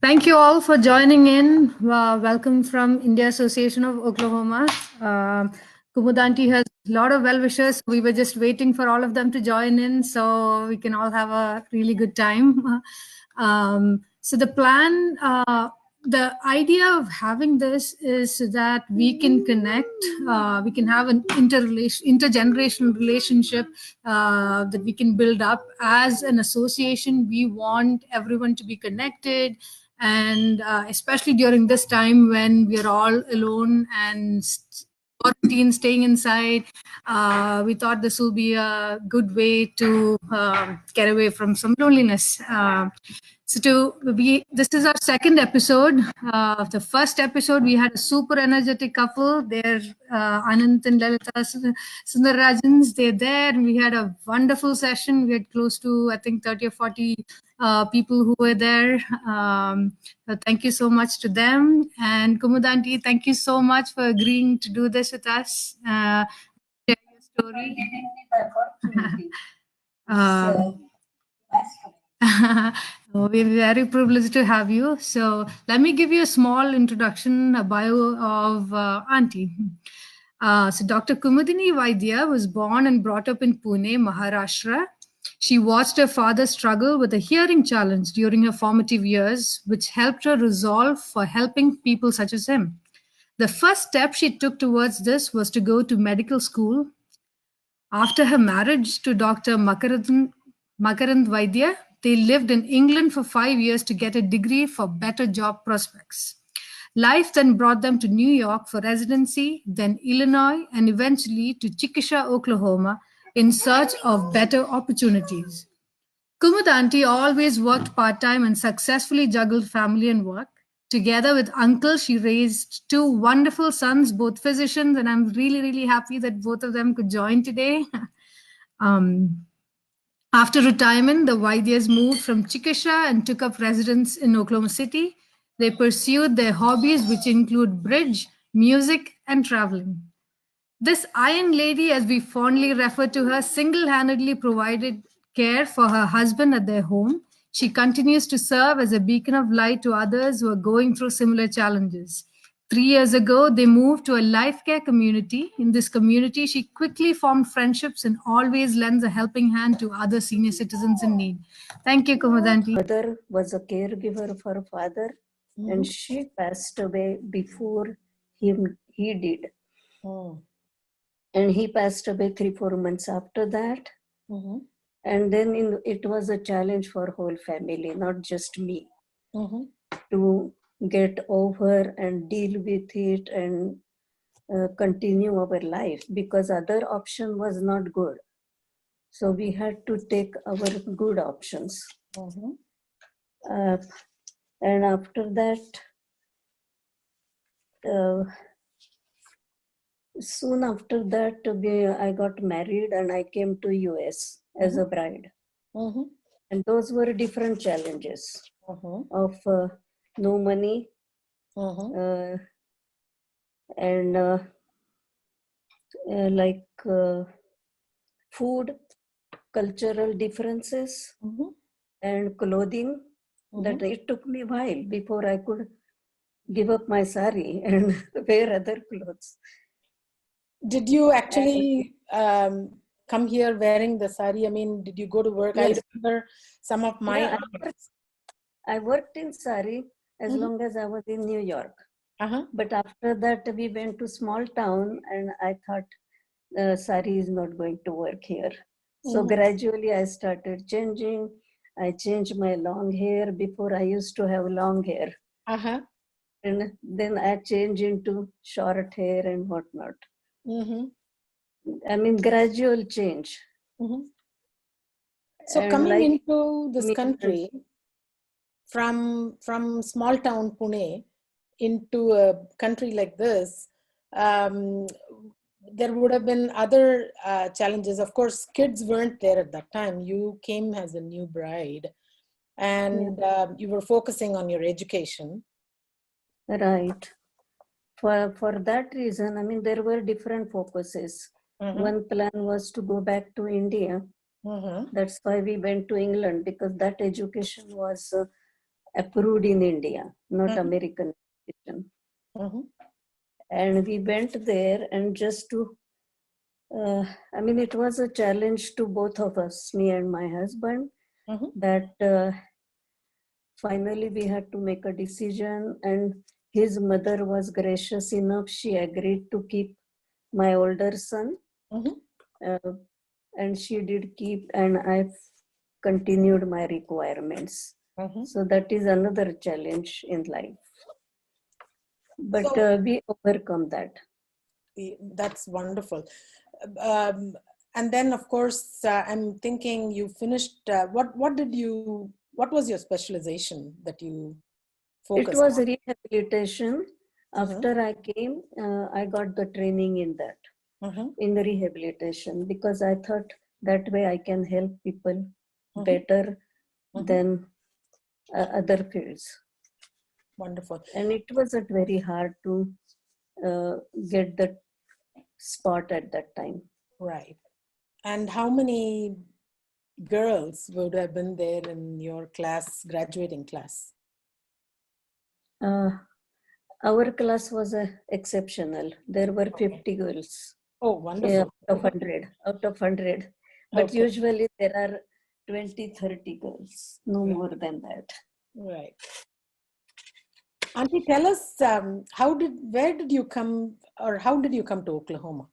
Thank you all for joining in. Welcome from India Association of Oklahoma. Kumudanti has a lot of well wishers. We were just waiting for all of them to join in so we can all have a really good time. So the plan, the idea of having this is so that we can connect, we can have an intergenerational relationship that we can build up as an association. We want everyone to be connected, and especially during this time when we're all alone and quarantine, staying inside, we thought this will be a good way to get away from some loneliness. This is our second episode. The first episode, we had a super energetic couple. They're Anant and Lalita Sundarajans. They're there, and we had a wonderful session. We had close to, I think, 30 or 40 people who were there. Thank you so much to them. And Kumudanti, thank you so much for agreeing to do this with us. Share your story. We're very privileged to have you. So let me give you a small introduction, a bio of Auntie. So Dr. Kumudini Vaidya was born and brought up in Pune, Maharashtra. She watched her father struggle with a hearing challenge during her formative years, which helped her resolve for helping people such as him. The first step she took towards this was to go to medical school. After her marriage to Dr. Makarand Vaidya, they lived in England for 5 years to get a degree for better job prospects. Life then brought them to New York for residency, then Illinois, and eventually to Chickasha, Oklahoma, in search of better opportunities. Kumudanti always worked part time and successfully juggled family and work. Together with uncle, she raised two wonderful sons, both physicians, and I'm really, really happy that both of them could join today. um, After retirement, the Vaidyas moved from Chickasha and took up residence in Oklahoma City. They pursued their hobbies, which include bridge, music, and traveling. This Iron Lady, as we fondly refer to her, single handedly provided care for her husband at their home. She continues to serve as a beacon of light to others who are going through similar challenges. 3 years ago, they moved to a life care community. In this community, she quickly formed friendships and always lends a helping hand to other senior citizens in need. Thank you, Kumadanti. Mother was a caregiver for father, and she passed away before he did. And he passed away 3-4 months after that. And then it was a challenge for whole family, not just me, to get over and deal with it and continue our life, because other option was not good. So we had to take our good options. And after that, soon after that, I got married and I came to US as a bride. And those were different challenges of no money, and like food, cultural differences, and clothing. That it took me a while before I could give up my sari and wear other clothes. Did you actually come here wearing the sari? I mean, did you go to work? Yes. I remember some of my I worked in sari as long as I was in New York. But after that, we went to small town, and I thought sari is not going to work here. So gradually I started changing. I changed my long hair. Before I used to have long hair. And then I changed into short hair and whatnot. I mean, gradual change. So And coming like into this country from small town Pune into a country like this, there would have been other challenges. Of course, kids weren't there at that time. You came as a new bride, and you were focusing on your education. Right. For that reason, I mean, there were different focuses. One plan was to go back to India. That's why we went to England, because that education was approved in India, not Mhm. American institution. Mhm. And we went there, and just to, I mean, it was a challenge to both of us, me and my husband, Mhm. that finally we had to make a decision. And his mother was gracious enough. She agreed to keep my older son. Mhm. Uh, and she did keep, and I continued my requirements. Mhm. So that is another challenge in life. But So we overcome that. that's wonderful. Um, and then, of course, I'm thinking you finished. What was your specialization that you It focused was on? rehabilitation. Mhm. After I came, I got the training in that, Mhm. in the rehabilitation, because I thought that way I can help people Mhm. better Mhm. than other fields. Wonderful. And it wasn't very hard to get the spot at that time. Right. And how many girls would have been there in your class, graduating class? Uh, our class was exceptional. There were Okay. 50 girls. Oh, Yeah, wonderful. out of 100. But Okay. usually there are 20, 30 girls, no Right. more than that. Right. Auntie, tell us, where did you come, or how did you come to Oklahoma?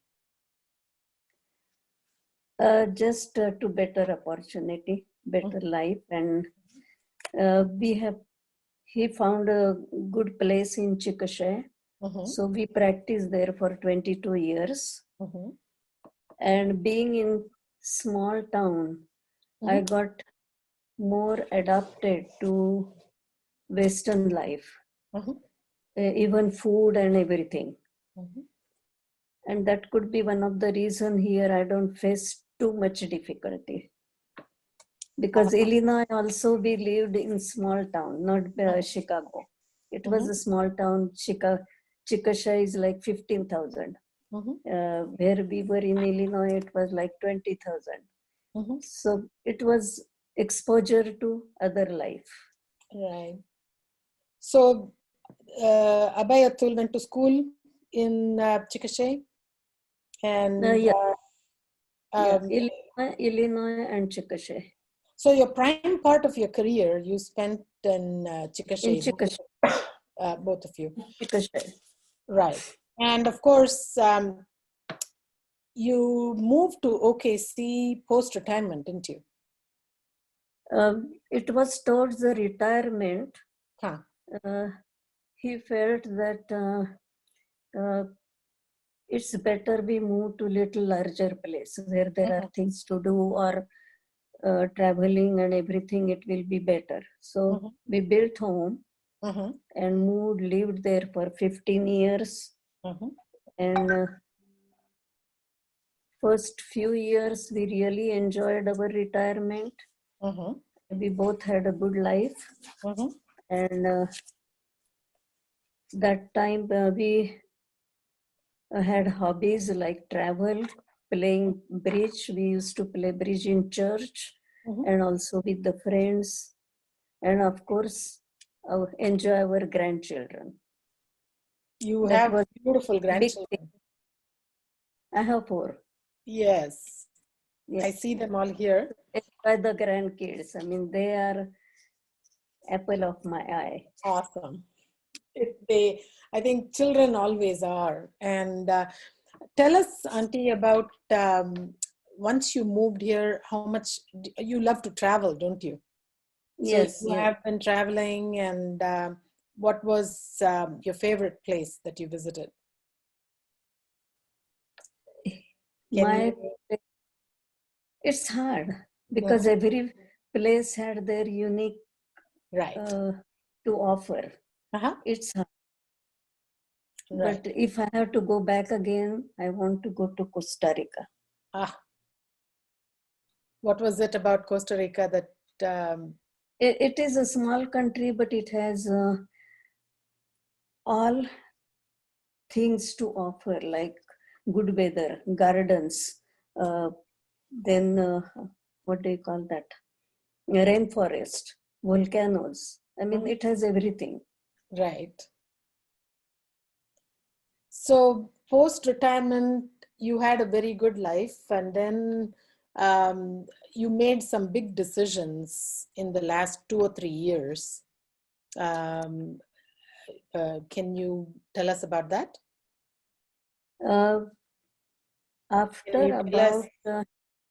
Just to better opportunity, better Mhm. life. And he found a good place in Chickasha. Mhm. So we practiced there for 22 years. Mhm. And being in small town, I Mhm. got more adapted to Western life, Mhm. even food and everything. Mhm. And that could be one of the reason here I don't face too much difficulty. Because Illinois also we lived in small town, not Chicago. It was Mhm. a small town. Chickasha is like 15,000. Mhm. Where we were in Illinois, it was like 20,000. Mhm. So it was exposure to other life. Right. So, Abayatul went to school in Chickasha, and Yeah, yeah, um, Illinois and Chickasha. so your prime part of your career you spent in In Chickasha, Chickasha, both of you. Chickasha. Right. And of course, you moved to OKC post-retirement, didn't you? It was towards the retirement. Huh. He felt that it's better we move to little larger place where there are things to do, or traveling and everything, it will be better. So Mhm. we built home Mhm. and moved, lived there for 15 years. Mhm. And first few years, we really enjoyed our retirement. Mhm. We both had a good life. Mhm. And that time we had hobbies like travel, playing bridge. We used to play bridge in church Mhm. and also with the friends. And of course, enjoy our grandchildren. You That have was beautiful a big thing. grandchildren. I have 4. Yes, Yeah. I see them all here. By the grandkids. I mean, they are apple of my eye. Awesome. I think children always are. And tell us, Auntie, about once you moved here, how much you love to travel, don't you? So Yes, you yes. have been traveling, and what was your favorite place that you visited? Can My, you? it's hard because Mhm. every place had their unique Right. to offer. Uh-huh. It's hard. Right. But if I have to go back again, I want to go to Costa Rica. Ah, what was it about Costa Rica that? It is a small country, but it has all things to offer, like good weather, gardens, then what do you call that? Rainforest, volcanoes. I mean, it has everything. Right. So post-retirement, you had a very good life, and then you made some big decisions in the last 2 or 3 years. Um, can you tell us about that? Uh, Can After you tell us? about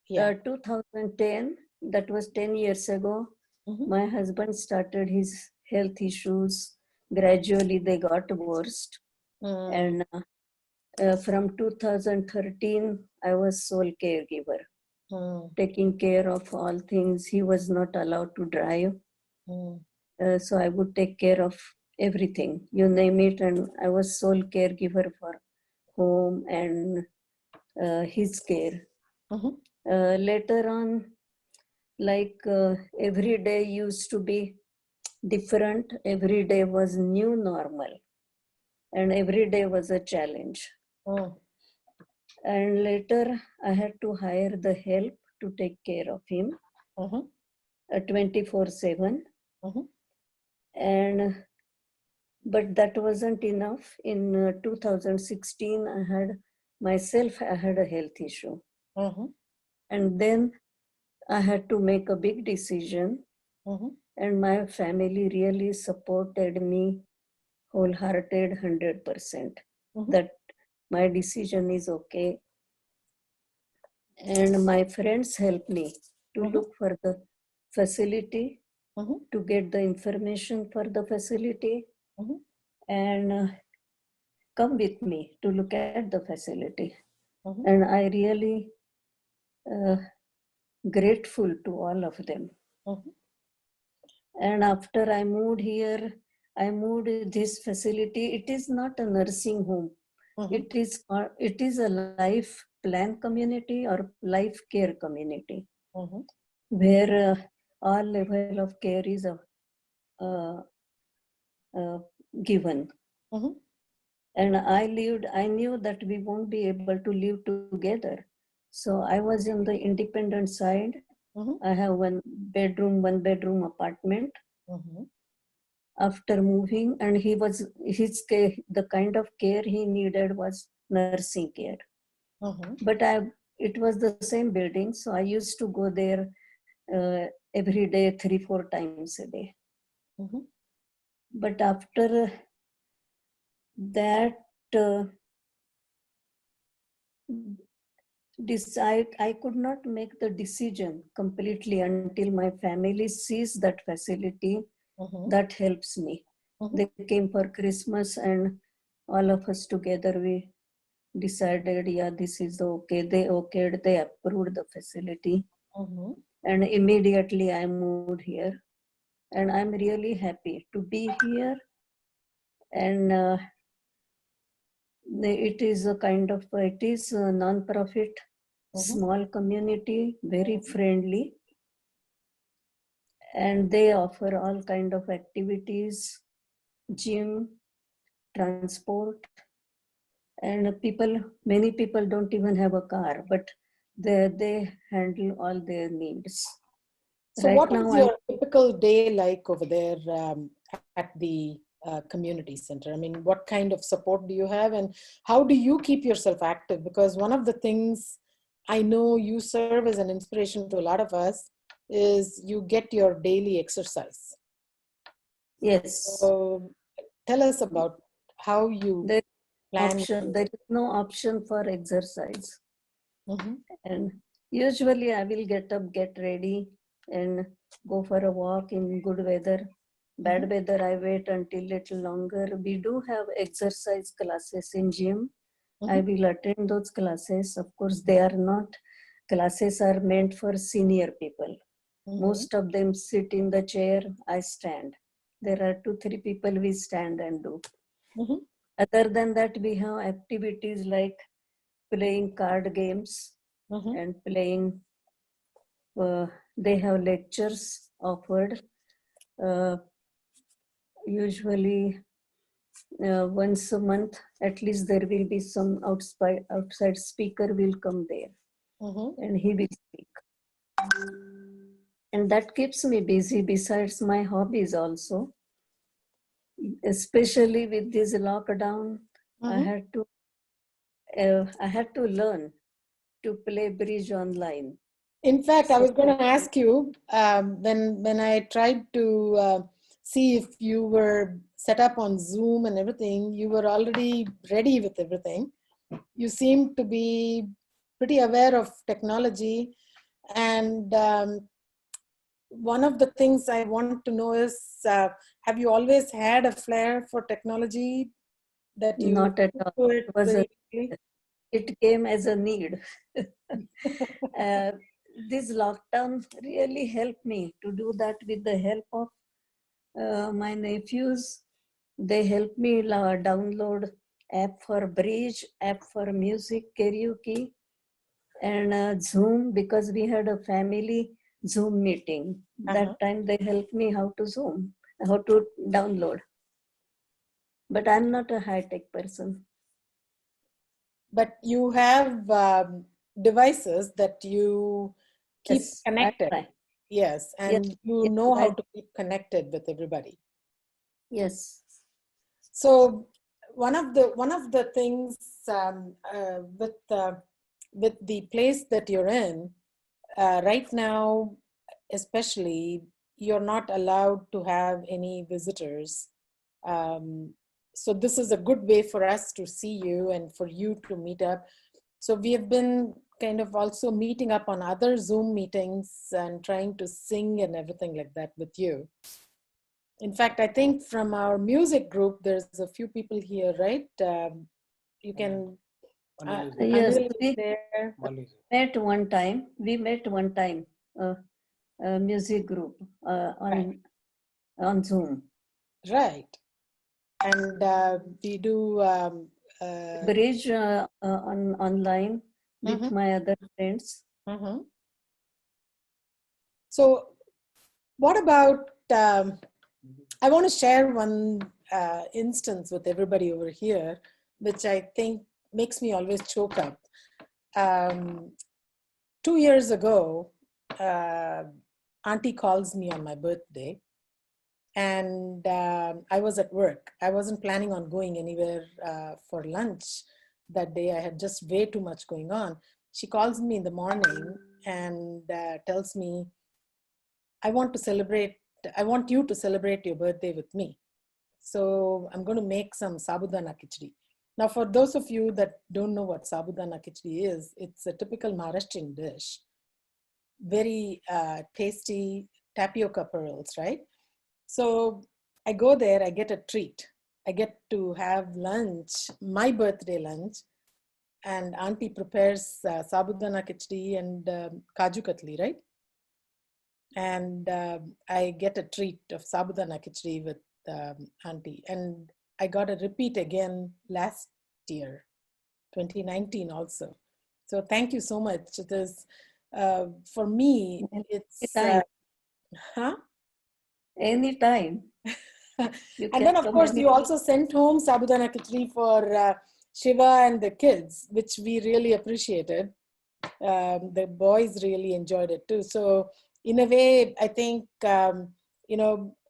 Yeah. 2010, that was 10 years ago, Mhm. my husband started his health issues. Gradually, they got worse. And from 2013, I was sole caregiver, taking care of all things. He was not allowed to drive. So I would take care of everything, you name it. And I was sole caregiver for home and his care. Later on, like every day used to be different. Every day was new normal. And every day was a challenge. And later I had to hire the help to take care of him 24/7. And but that wasn't enough. In 2016, I had a health issue. And then I had to make a big decision. And my family really supported me wholehearted 100%. That my decision is okay. And my friends helped me to look for the facility, to get the information for the facility, and come with me to look at the facility. And I really grateful to all of them. And after I moved here, I moved this facility. It is not a nursing home. It is a life plan community or life care community, where all level of care is given. And I knew that we won't be able to live together. So I was in the independent side. I have one bedroom apartment. After moving, and his care, the kind of care he needed was nursing care. But it was the same building, so I used to go there every day, 3-4 times a day. But after that, I could not make the decision completely until my family sees that facility. That helps me. They came for Christmas, and all of us together, we decided, yeah, this is okay. They approved the facility. And immediately I moved here. And I'm really happy to be here. And it is a non-profit, small community, very friendly. And they offer all kind of activities, gym, transport. And many people don't even have a car, but they handle all their needs. So Right what now, is your typical day like over there at the community center? I mean, what kind of support do you have, and how do you keep yourself active? Because one of the things I know you serve as an inspiration to a lot of us is you get your daily exercise. Yes. So tell us about how you plan. There is no option for exercise. And usually I will get up, get ready, and go for a walk in good weather. Bad weather, I wait until little longer. We do have exercise classes in gym. I will attend those classes. Of course, classes are meant for senior people. Most of them sit in the chair, I stand. There are 2-3 people we stand and do. Other than that, we have activities like playing card games and playing. They have lectures offered. Usually once a month, at least there will be some outside speaker will come there, and he will speak. And that keeps me busy besides my hobbies also. Especially with this lockdown, I had to learn to play bridge online. In fact, I So was going to ask you when I tried to see if you were set up on Zoom and everything, you were already ready with everything. You seem to be pretty aware of technology. And one of the things I want to know is, have you always had a flair for technology that you not at all. do it very quickly? It came as a need. This lockdown really helped me to do that with the help of my nephews. They helped me download app for bridge, app for music, karaoke, and Zoom, because we had a family Zoom meeting. That time they helped me how to Zoom, how to download. But I'm not a high-tech person. But you have devices that you keep Yes, connected. I try. Yes, and Yes, you yes, know how I- to keep connected with everybody. yes. So one of the things with the place that you're in right now, especially, you're not allowed to have any visitors. So this is a good way for us to see you and for you to meet up. So we have been kind of also meeting up on other Zoom meetings and trying to sing and everything like that with you. In fact, I think from our music group, there's a few people here, right? You can. Yes, Anil is we there. met one time. We met one time, a music group on Zoom. Right. And we do. Bridge on online with my other friends. So, what about? I want to share one instance with everybody over here, which I think makes me always choke up. 2 years ago, Auntie calls me on my birthday, and I was at work. I wasn't planning on going anywhere for lunch that day. I had just way too much going on. She calls me in the morning and tells me, I want you to celebrate your birthday with me. So I'm going to make some sabudana khichdi. Now, for those of you that don't know what sabudana khichdi is, it's a typical Maharashtrian dish. Very tasty tapioca pearls, right? So I go there, I get a treat. I get to have lunch, my birthday lunch, and Auntie prepares sabudana khichdi and kaju katli, right? And I get a treat of sabudana khichdi with Auntie. And I got a repeat again last year, 2019 also. So thank you so much. It is, for me, it's... huh? Anytime. And then, of course, you also sent home sabudana khichdi for Shiva and the kids, which we really appreciated. The boys really enjoyed it too. So in a way, I think,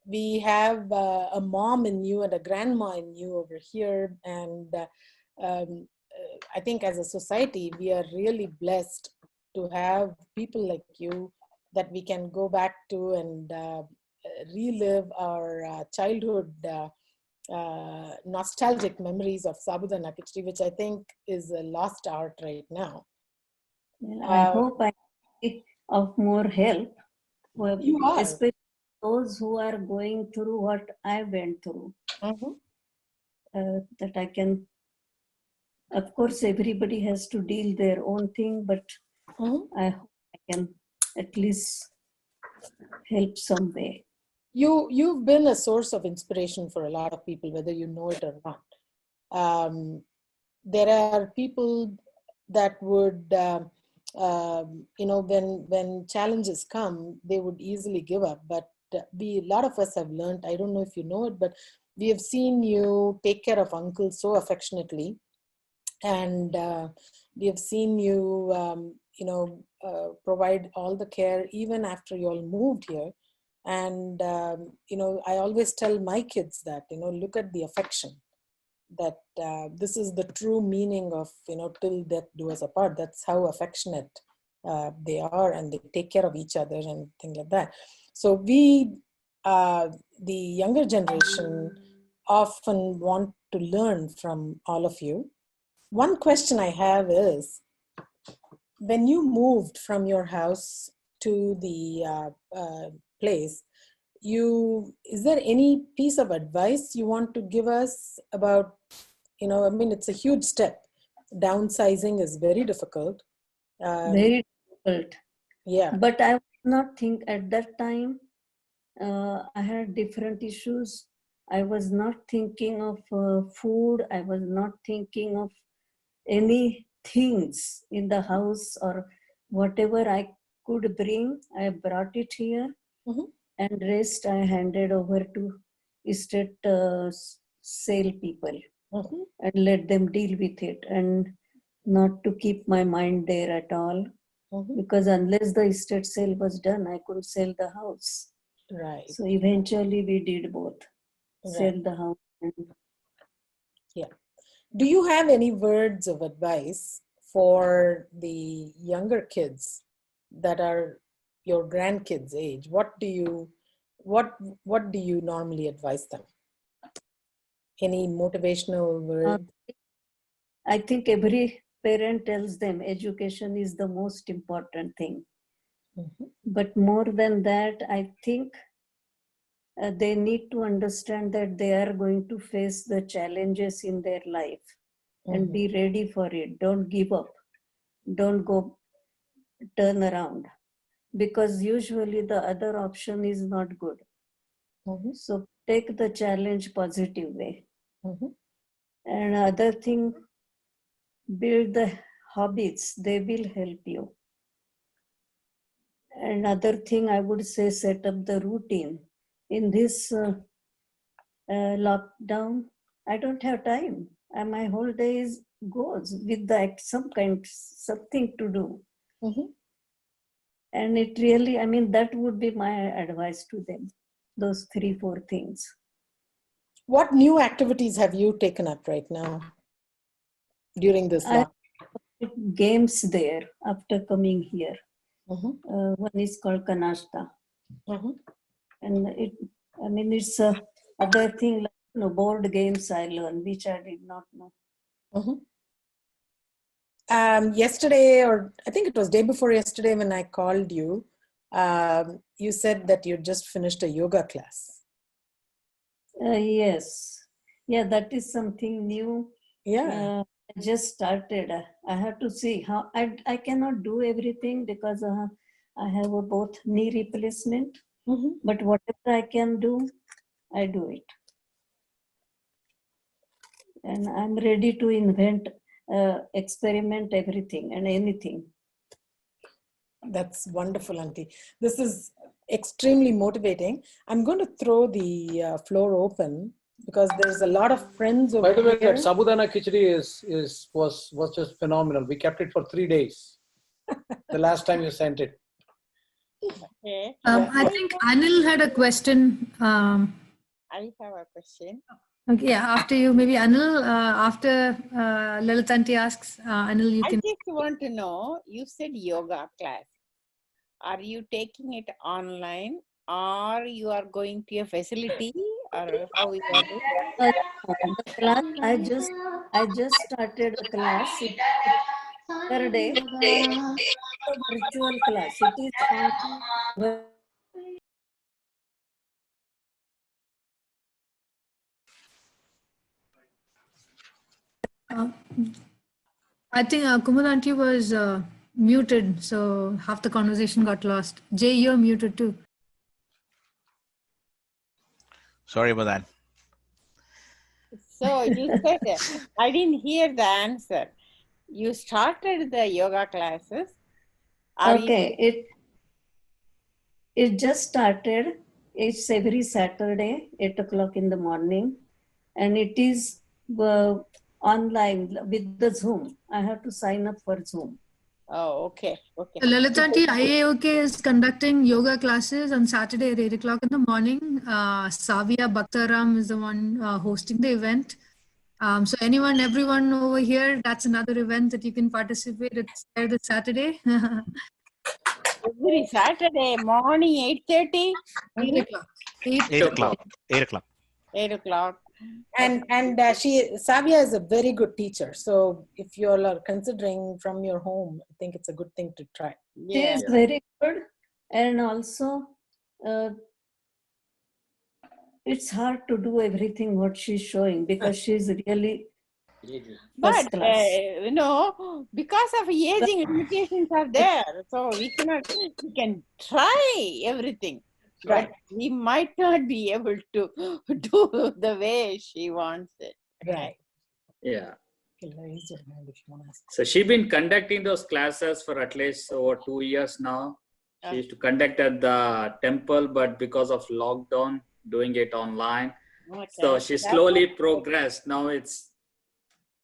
we have a mom in you and a grandma in you over here. And I think as a society, we are really blessed to have people like you that we can go back to and relive our childhood nostalgic memories of sabudana khichdi, which I think is a lost art right now. I hope I be of more help, you are. Especially those who are going through what I went through. That I can, of course, everybody has to deal their own thing, but I hope I can at least help some way. You've been a source of inspiration for a lot of people, whether you know it or not. There are people that would, when challenges come, they would easily give up. But a lot of us have learned, I don't know if you know it, but we have seen you take care of uncle so affectionately. And we have seen you, provide all the care even after you all moved here. And, I always tell my kids that, look at the affection, that this is the true meaning of, till death do us apart. That's how affectionate they are, and they take care of each other and things like that. So we, the younger generation, often want to learn from all of you. One question I have is, when you moved from your house to the place, is there any piece of advice you want to give us about, it's a huge step. Downsizing is very difficult. Very difficult. Yeah. But I was not think at that time, I had different issues. I was not thinking of food. I was not thinking of any things in the house, or whatever I could bring, I brought it here. Mhm. And rest I handed over to estate sale people, Mhm. and let them deal with it, and not to keep my mind there at all. Mhm. Because unless the estate sale was done, I couldn't sell the house. Right. So eventually we did both, sell Right. the house. And Yeah. Do you have any words of advice for the younger kids that are your grandkids' age? What do you normally advise them? Any motivational word? I think every parent tells them education is the most important thing. Mhm. But more than that, I think they need to understand that they are going to face the challenges in their life, and be ready for it. Don't give up. Don't go turn around, because usually the other option is not good. Mhm. So take the challenge positive way. Mhm. And other thing, build the hobbies. They will help you. Another thing I would say, set up the routine. In this lockdown, I don't have time, and my whole day goes with something to do. Mhm. And it really, that would be my advice to them. Those 3-4 things. What new activities have you taken up right now during this I lockdown? games there after coming here. Mhm. One is called Kanashta. Mhm. And it's other thing like board games I learned, which I did not know. Mhm. Yesterday, or I think it was day before yesterday, when I called you, you said that you just finished a yoga class. Yes. Yeah, that is something new. Yeah. I just started. I have to see how I cannot do everything, because I have both knee replacement. Mhm. But whatever I can do, I do it. And I'm ready to invent, experiment everything and anything. That's wonderful, Auntie. This is extremely motivating. I'm going to throw the floor open, because there's a lot of friends over By the way, here. that sabudana khichdi was just phenomenal. We kept it for 3 days. The last time you sent it. Okay. I think Anil had a question. I have a question. Okay, yeah, after you, maybe Anil, after Lalitanti asks, Anil, you I can. just want to know, you said yoga class. Are you taking it online, or you are going to a facility, or how you are doing? The class, I just started the class. It's Saturday. It's a virtual class. It is on. I think Kumulanti was muted, so half the conversation got lost. Jay, you're muted too. Sorry about that. So you said, I didn't hear the answer. You started the yoga classes. Okay, it just started. It's every Saturday, 8 o'clock in the morning, and it is online with the Zoom. I have to sign up for Zoom. Oh, okay. Okay. So Lalitanti, IAOK is conducting yoga classes on Saturday at 8 o'clock in the morning. Savia Bhaktaram is the one hosting the event. So everyone over here, that's another event that you can participate. It's there this Saturday. Every Saturday morning, 8:30? 8 o'clock. 8 o'clock. 8 o'clock. 8 o'clock. And Savia is a very good teacher. So if you all are considering from your home, I think it's a good thing to try. She Yeah. is very good, and also it's hard to do everything what she's showing because she's really But, first class. because of aging, limitations are there. So we can try everything. Right. But we might not be able to do the way she wants it. Right. Yeah. Okay, raise your hand if you want to ask. So she's been conducting those classes for at least over 2 years now. She used to conduct at the temple, but because of lockdown, doing it online. Okay. So she That's slowly what- progressed. Now it's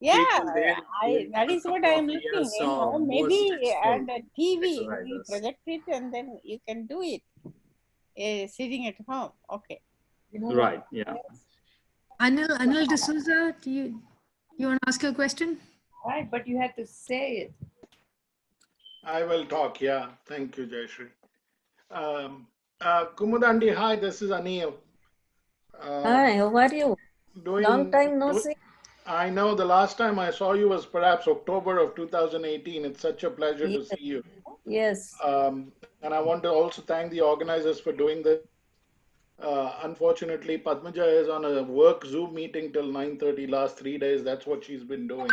Yeah, people there doing that is a what couple I am of looking. years or Maybe more on the TV, we exercises. project it and then you can do it sitting at home. Okay. You know Right. Yeah. Anil D'Souza, do you want to ask a question? Right, but you have to say it. I will talk, yeah. Thank you, Jayashree. Kumudandi, hi, this is Anil. Hi, how are you? Long time no see. I know the last time I saw you was perhaps October of 2018. It's such a pleasure to see you. Yes. And I want to also thank the organizers for doing this. Unfortunately, Padmaja is on a work Zoom meeting till 9:30 last 3 days. That's what she's been doing.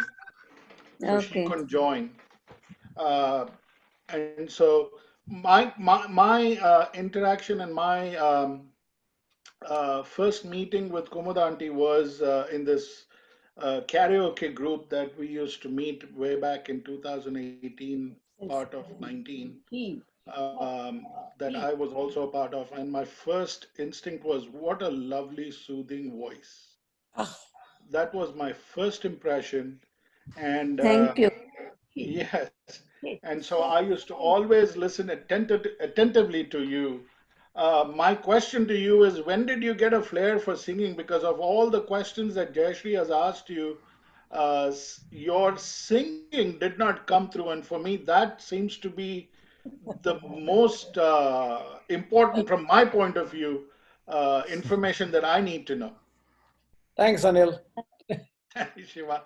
So she Okay. couldn't join. And so my interaction and my first meeting with Kumudanti was in this karaoke group that we used to meet way back in 2018, part of 19, that I was also a part of. And my first instinct was, what a lovely, soothing voice. That was my first impression. And Thank you. yes. And so I used to always listen attentively to you. My question to you is, when did you get a flair for singing? Because of all the questions that Jayashree has asked you, your singing did not come through. And for me, that seems to be the most important, from my point of view, information that I need to know. Thanks, Anil. Shiva.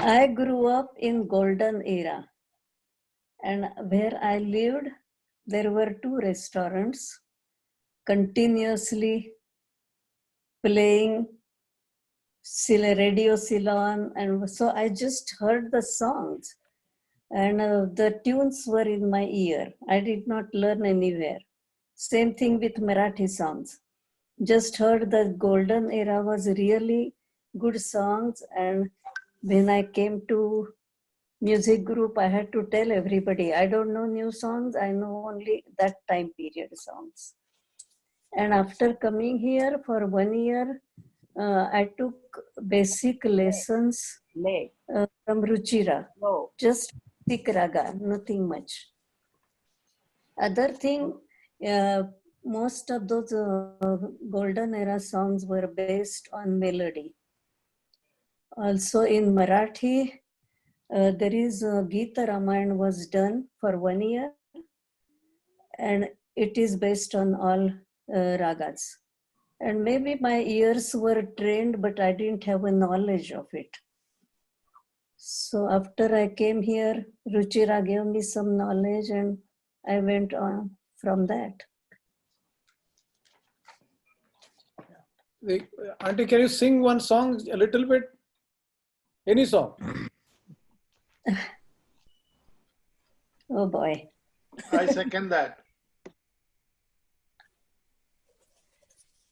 I grew up in golden era, and where I lived, there were 2 restaurants continuously playing Radio Ceylon, and so I just heard the songs, and the tunes were in my ear. I did not learn anywhere. Same thing with Marathi songs. Just heard the golden era was really good songs, and when I came to music group, I had to tell everybody, I don't know new songs, I know only that time period songs. And after coming here for 1 year, I took basic lessons from Ruchira, just basic raga, nothing much. Other thing, most of those golden era songs were based on melody. Also in Marathi, there is Gita Ramayana was done for 1 year, and it is based on all ragas. And maybe my ears were trained, but I didn't have a knowledge of it. So after I came here, Ruchira gave me some knowledge, and I went on from that. Auntie, can you sing one song a little bit? Any song? Oh boy. I second that.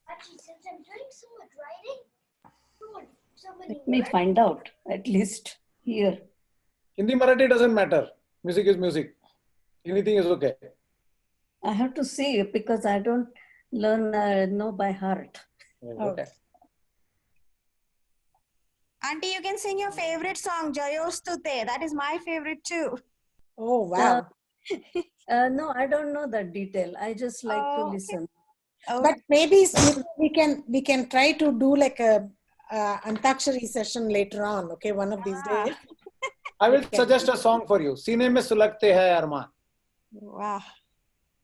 Actually, since I'm doing so much writing, Let me find out, at least here. Hindi, Marathi doesn't matter. Music is music. Anything is okay. I have to see it because I don't learn, know by heart. Okay. Auntie, you can sing your favorite song, Jayostute. That is my favorite too. Oh, wow. No, I don't know the detail. I just like to Oh, listen. But maybe we can try to do like a Antakshari session later on. Okay, one of these days. I will suggest a song for you. Sine mein sulagte hai arman. wow.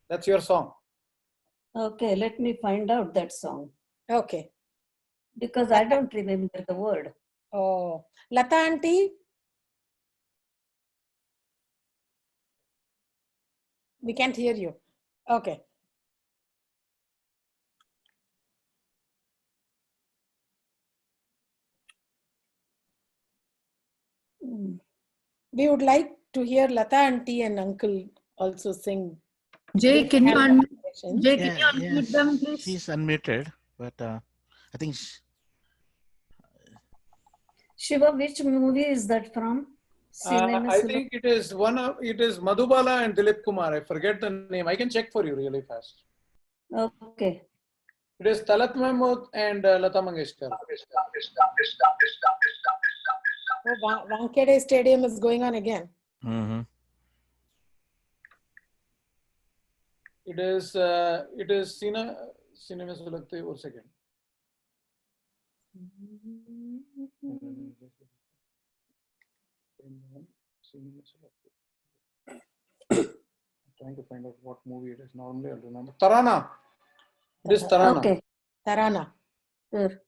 That's your song. Okay, let me find out that song. Okay. Because I don't remember the word. Oh, Lata auntie. We can't hear you. Okay. We would like to hear Lata auntie and uncle also sing. Jay, can you Jay, can you Yeah, unmute them, please? she's unmuted, but I think Shiva, which movie is that from? I think it is Madhubala and Dilip Kumar. I forget the name. I can check for you really fast. Okay. It is Talat Mahmud and Lata Mangeshkar. Oh, Wankhede Stadium is going on again. It is Sine mein sulagte. 1 second. Trying to find out what movie it is. Normally I'll remember. Tarana. It is Tarana. Okay. Tarana. Sure.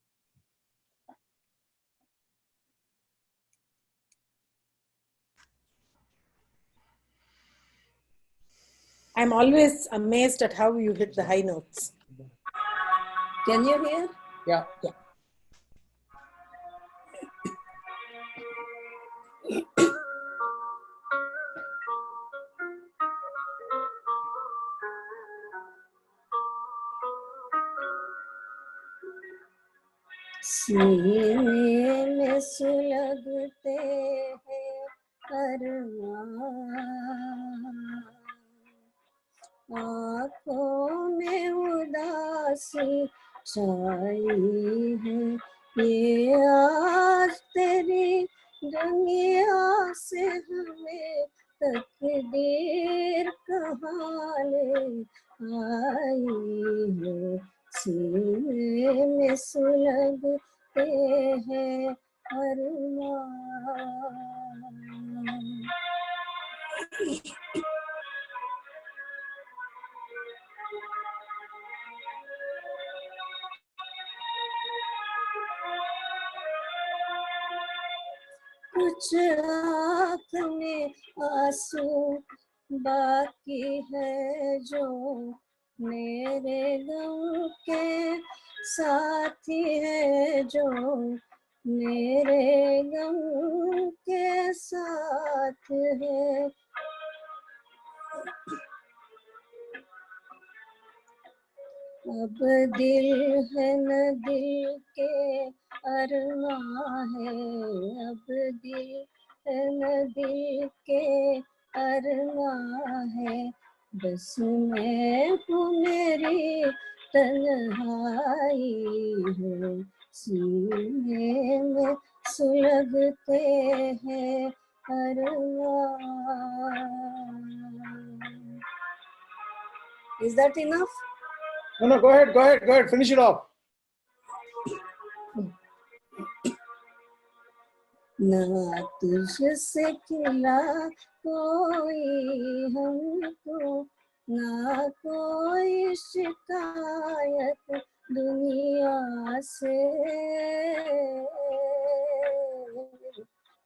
I'm always amazed at how you hit the high notes. Can you hear? Yeah. Yeah. सीने में सुलगते हैं अरमान, आँखों में उदासी छाई है, ये आज तेरी दुनिया से हमें तकदीर कहाँ ले आई है, सीने में सुलगते हैं अरमान। कुछ आँख में आंसू बाकी है जो मेरे गम के साथी है, जो मेरे गम के साथ है। अब दिल है न दिल के अरमां है, अब दिल है न दिल के अरमां है, बस मैं हूँ मेरी तन्हाई है, सीने में सुलगते हैं अरमां। Is that enough? No, go ahead. Finish it off. ना तुझसे खिला कोई हमको, ना कोई शिकायत दुनिया से,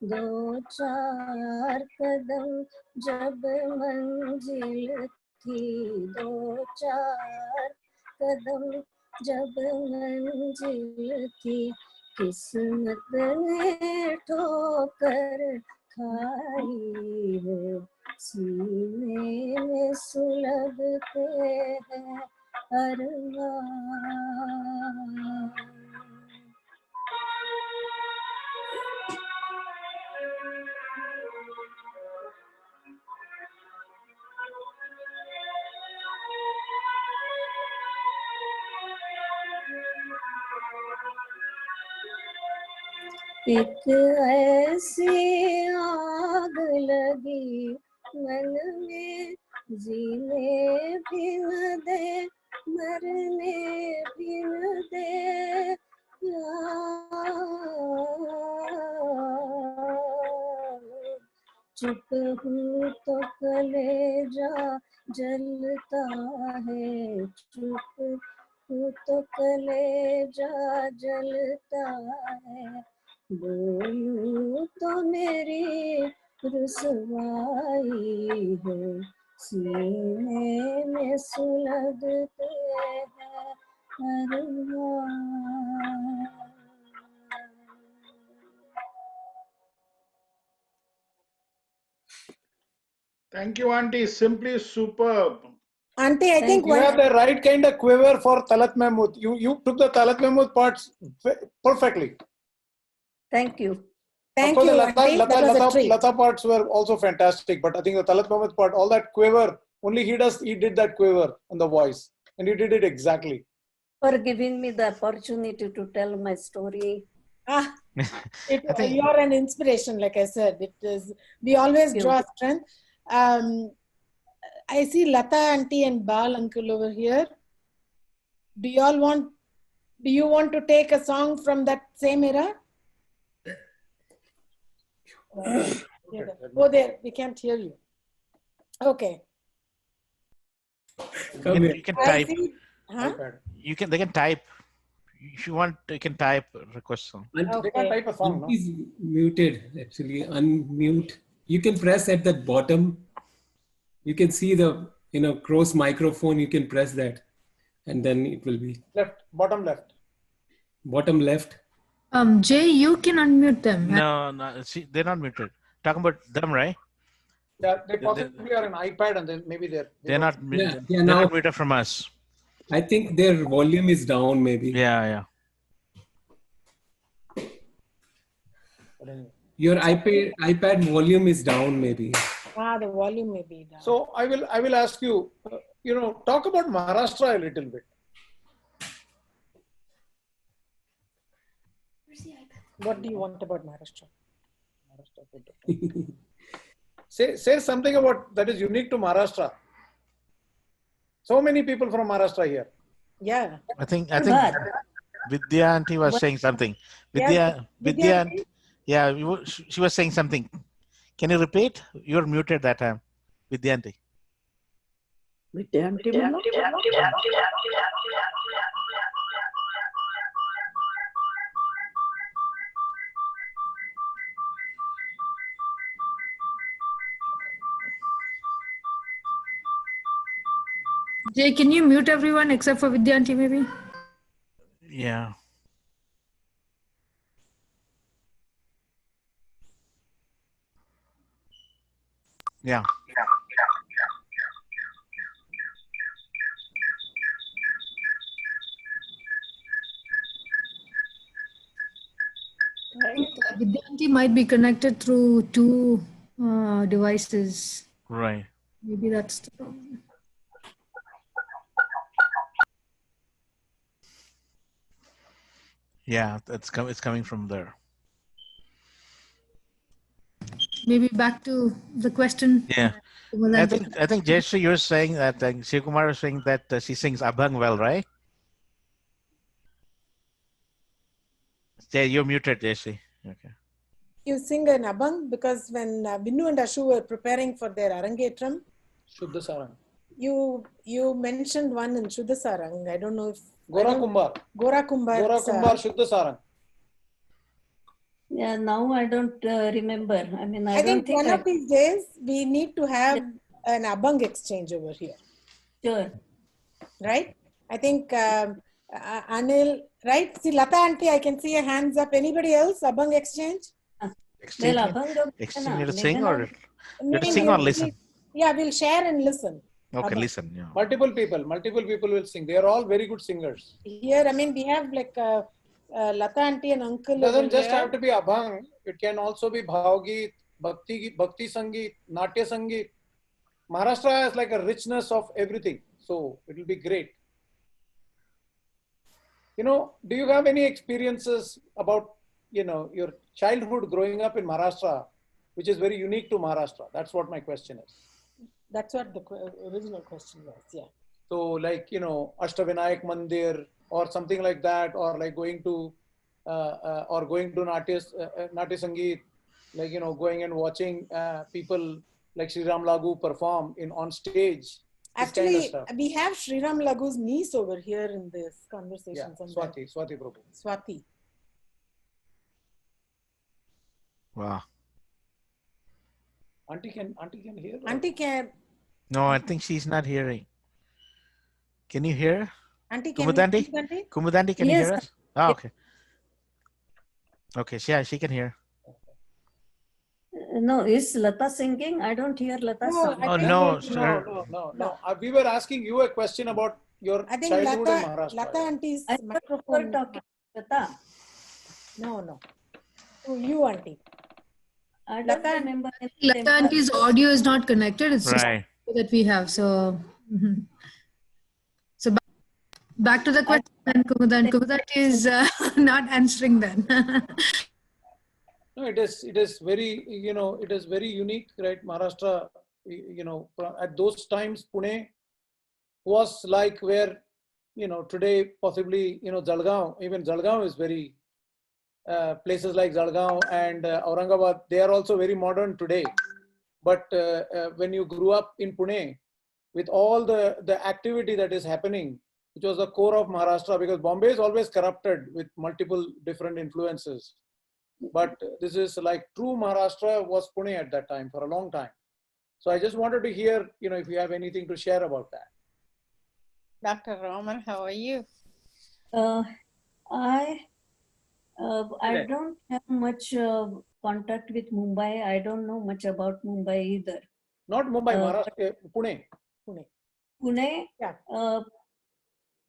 दो चार कदम जब मंजिल थी, दो चार कदम जब मंजिल थी, किस्मत ने ठोकर खाई है, सीने में सुलगते हैं अरमान। एक ऐसी आग लगी मन में जीने भी न दे, मरने भी न दे। चुप हूँ तो कलेजा जलता है, चुप हूँ तो कलेजा जलता है, बोलूं तो मेरी रुसवाई है, सीने में सुलगते हैं अरमान। Thank you, Auntie. Simply superb. Auntie, I think You have the right kind of quiver for Talat Mahmud. You took the Talat Mahmud parts perfectly. Thank you. Thank Of course, you, the Auntie. That was a treat. Lata parts were also fantastic, but I think the Talat Mahmud part, all that quiver, only he did that quiver on the voice, and he did it exactly. For giving me the opportunity to tell my story. You are an inspiration, like I said. It is. We always draw strength. I see Lata auntie and Bal uncle over here. Do you want to take a song from that same era? Oh, there, we can't hear you. Okay. You can type. Huh? They can type. If you want, you can type request song. They can type a song. No? Is muted, actually. Unmute. You can press at the bottom. You can see the cross microphone. You can press that, and then it will be Left, bottom left. Bottom left. Jay, you can unmute them. No, see, they're not muted. Talking about them, right? Yeah, they possibly are an iPad, and then maybe they're not. Yeah, They're now not muted from us. I think their volume is down, maybe. Yeah. Your iPad volume is down, maybe. The volume may be down. So I will ask you, talk about Maharashtra a little bit. What do you want about Maharashtra? Say something about that is unique to Maharashtra. So many people from Maharashtra here. Yeah. I think Vidya auntie was saying something. Vidya auntie, yeah, she was saying something. Can you repeat? You were muted that time, Vidya auntie. Vidya auntie, Jay, can you mute everyone except for Vidya auntie, maybe? Yeah. Yeah. Vidya auntie might be connected through two devices. Right. Maybe that's the problem. Yeah, it's coming from there. Maybe back to the question. Yeah. I think Jayashree, you're saying that Shivakumar was saying that she sings Abhang well, right? Jay, you're muted, Jayashree. Okay. You sing an Abhang because when Binnu and Ashu were preparing for their Arangetram, Shuddha Sarang. You mentioned one in Shuddha Sarang. I don't know if Gora Kumbhar. Gora Kumbhar. Shuddha Sarang. Yeah, now I don't remember. I mean, I think one of these days we need to have an Abhang exchange over here. Sure. Right? I think Anil, right? See, Lata auntie, I can see your hands up. Anybody else? Abhang exchange? Exchange to sing or sing or listen? Yeah, we'll share and listen. Okay, listen. Yeah. Multiple people will sing. They are all very good singers. Here, I mean, we have like Lata auntie and uncle. It doesn't just have to be Abhang. It can also be Bhavgeet, Bhakti Sangeet, Natya Sangeet. Maharashtra has like a richness of everything. So it will be great. Do you have any experiences about, your childhood growing up in Maharashtra which is very unique to Maharashtra? That's what my question is. That's what the original question was. Yeah. So like, you know, Ashtavinayak Mandir or something like that, or like going to Natya Sangeet, like, you know, going and watching people like Sri Ram Lagu perform on stage. Actually, we have Sri Ram Lagu's niece over here in this conversation. Yeah, Swati Prabhu. Swati. Wow. Auntie can hear? Auntie can. No, I think she's not hearing. Can you hear? Auntie, can Kumudanti? you hear? Kumudanti, can you hear us? Oh, okay. Okay, yeah, she can hear. No, is Lata singing? I don't hear Lata singing. Oh, no. No. We were asking you a question about your childhood in Maharashtra. Lata auntie's I microphone. talking Lata. No. To you, auntie. I don't remember. Lata auntie's audio is not connected. It's just Right. that we have. So, so back to the question, Kumudanti is not answering then. No, it is very, you know, it is very unique, right? Maharashtra, you know, at those times, Pune was like where, you know, today possibly, you know, Jalgaon, even Jalgaon is very, places like Jalgaon and Aurangabad, they are also very modern today. But when you grew up in Pune, with all the activity that is happening, which was the core of Maharashtra, because Bombay is always corrupted with multiple different influences. But this is like true Maharashtra was Pune at that time for a long time. So I just wanted to hear, you know, if you have anything to share about that. Dr. Roman, how are you? I don't have much contact with Mumbai. I don't know much about Mumbai either. Not Mumbai, Maharashtra, Pune. Pune, yeah.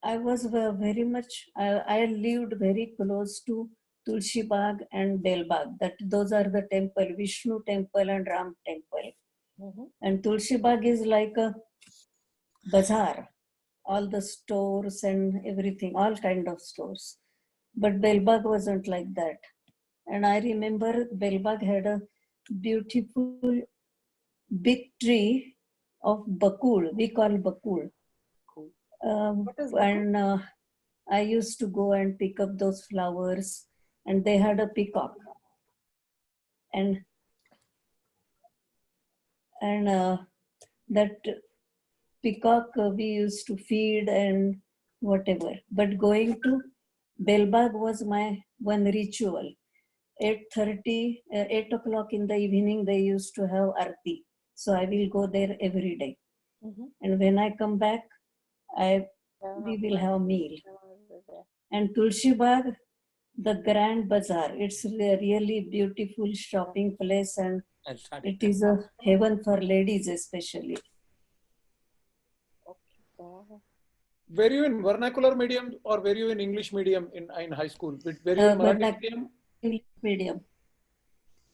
I was very much, I lived very close to Tulsi Bagh and Bel Bagh. Those are the temple, Vishnu temple and Ram temple. Mm-hmm. And Tulsi Bagh is like a bazaar, all the stores and everything, all kind of stores. But Bel Bagh wasn't like that. And I remember Bel Bagh had a beautiful big tree of bakul, we call bakul. And I used to go and pick up those flowers, and they had a peacock. And that peacock we used to feed and whatever. But going to Bel Bagh was my one ritual. 8 o'clock in the evening, they used to have arti. So I will go there every day. Mm-hmm. And when I come back, we will have meal. And Tulsi Bagh, the Grand Bazaar, it's a really beautiful shopping place, and it is a heaven for ladies especially. Were you in vernacular medium or were you in English medium in high school? Were you in Marathi medium? English medium.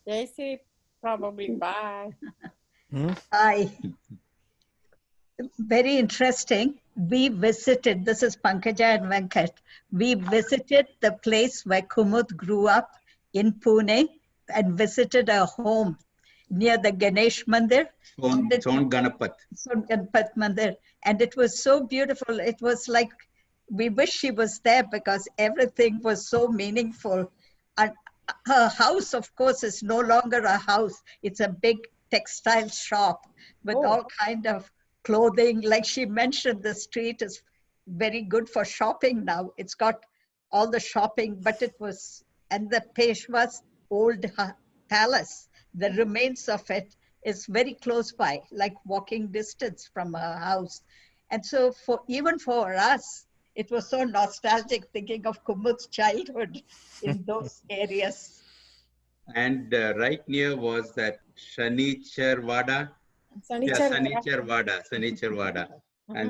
They say probably bye. Hi. Very interesting. We visited, this is Pankaja and Venkat, we visited the place where Kumud grew up in Pune and visited a home near the Ganesh Mandir. Son Ganapat. Son Ganapat Mandir. And it was so beautiful. It was like, we wish she was there because everything was so meaningful. And her house, of course, is no longer a house. It's a big textile shop with all kind of clothing. Like she mentioned, the street is very good for shopping now. It's got all the shopping, but it was, and the Peshwa's old palace, the remains of it is very close by, like walking distance from her house. And so even for us, it was so nostalgic thinking of Kumud's childhood in those areas. And right near was that Shanichar Vada. And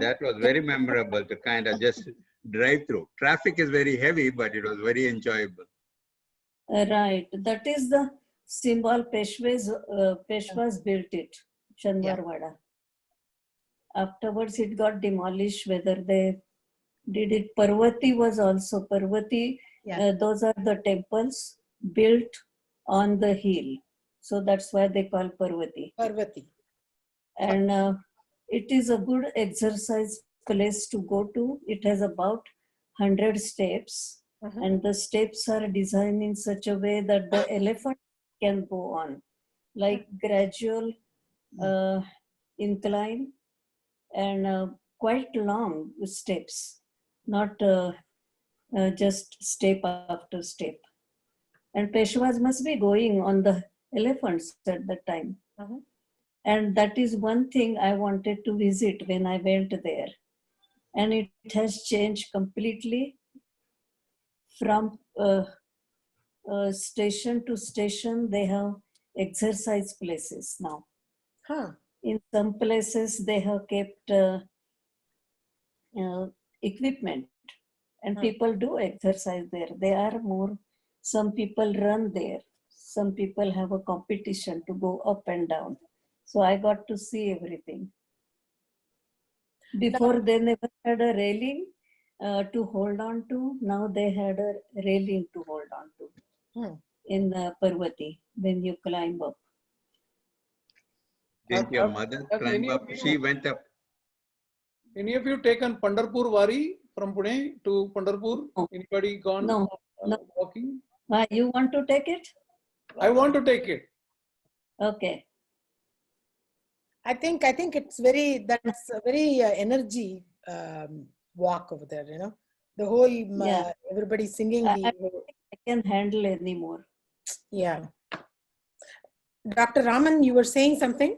that was very memorable to kind of just drive through. Traffic is very heavy, but it was very enjoyable. Right. That is the symbol Peshwas built it, Shanwar Vada. Afterwards, it got demolished, whether they did it. Parvati was also, Parvati, those are the temples built on the hill. So that's why they call Parvati. Parvati. And it is a good exercise place to go to. It has about 100 steps. And the steps are designed in such a way that the elephant can go on, like gradual incline and quite long steps, not just step after step. And Peshwas must be going on the elephants at the time. And that is one thing I wanted to visit when I went there. And it has changed completely from station to station. They have exercise places now. In some places, they have kept equipment, and people do exercise there. They are more, some people run there. Some people have a competition to go up and down. So I got to see everything. Before they never had a railing to hold on to. Now they had a railing to hold on to in Parvati when you climb up. Didn't your mother climb up? She went up. Any of you taken Pandharpur Wari from Pune to Pandharpur? Anybody gone walking? You want to take it? I want to take it. Okay. I think it's that's a very energy walk over there, you know. The whole, everybody singing. I can handle anymore. Yeah. Dr. Raman, you were saying something?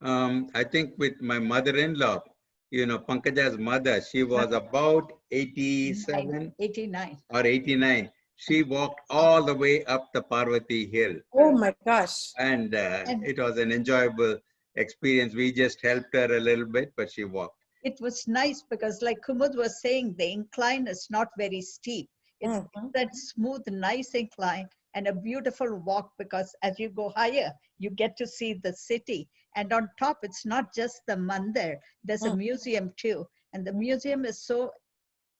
I think with my mother-in-law, you know, Pankaja's mother, she was about 87 89 or 89. She walked all the way up the Parvati hill. Oh my gosh. And it was an enjoyable experience. We just helped her a little bit, but she walked. It was nice because, like Kumud was saying, the incline is not very steep. It's that smooth, nice incline and a beautiful walk, because as you go higher, you get to see the city. And on top, it's not just the mandir. There's a museum too. And the museum is so